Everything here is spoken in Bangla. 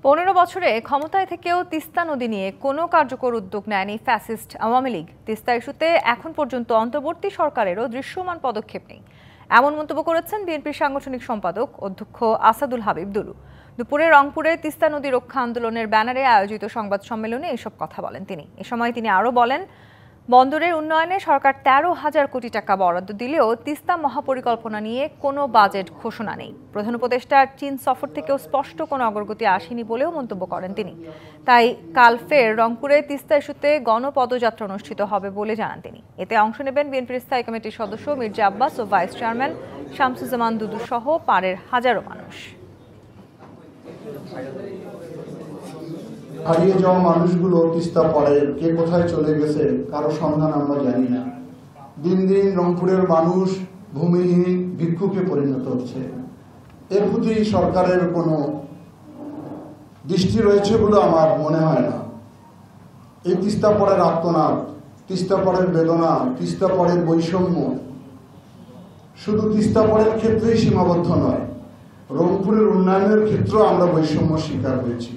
15 বছরে ক্ষমতায় থেকেও তিস্তা নদী নিয়ে কোনো কার্যকর উদ্যোগ নেয়নি ফ্যাসিস্ট আওয়ামী লীগ। তিস্তা ইস্যুতে এখন পর্যন্ত অন্তর্বর্তী সরকারেরও দৃশ্যমান পদক্ষেপ নেই, এমন মন্তব্য করেছেন বিএনপির সাংগঠনিক সম্পাদক অধ্যক্ষ আসাদুল হাবিব দুলু। দুপুরে রংপুরে তিস্তা নদী রক্ষা আন্দোলনের ব্যানারে আয়োজিত সংবাদ সম্মেলনে এসব কথা বলেন তিনি। এ সময় তিনি আরও বলেন, বন্দরের উন্নয়নে সরকার 13,000 কোটি টাকা বরাদ্দ দিলেও তিস্তা মহাপরিকল্পনা নিয়ে কোনো বাজেট ঘোষণা নেই। প্রধান উপদেষ্টার চীন সফর থেকেও স্পষ্ট কোনো অগ্রগতি আসেনি বলেও মন্তব্য করেন তিনি। তাই কাল ফের রংপুরে তিস্তা ইস্যুতে গণপদযাত্রা অনুষ্ঠিত হবে বলে জানান তিনি। এতে অংশ নেবেন বিএনপির স্থায়ী কমিটির সদস্য মির্জা আব্বাস ও ভাইস চেয়ারম্যান শামসুজ্জামান দুদু সহ পাড়ের হাজারো মানুষ। হারিয়ে যাওয়া মানুষগুলো তিস্তা পাড়ে কে কোথায় চলে গেছে কারো সন্ধান আমরা জানি না। দিন দিন রংপুরের মানুষ ভূমিহীন ভিক্ষুকে পরিণত হচ্ছে। এর প্রতি সরকারের কোনো দৃষ্টি রয়েছে বলে আমার মনে হয় না। এই তিস্তা পাড়ের আর্তনাদ, তিস্তা পাড়ের বেদনা, তিস্তা পাড়ের বৈষম্য শুধু তিস্তা পাড়ের ক্ষেত্রেই সীমাবদ্ধ নয়, রংপুরের উন্নয়নের ক্ষেত্রেও আমরা বৈষম্য শিকার হয়েছি।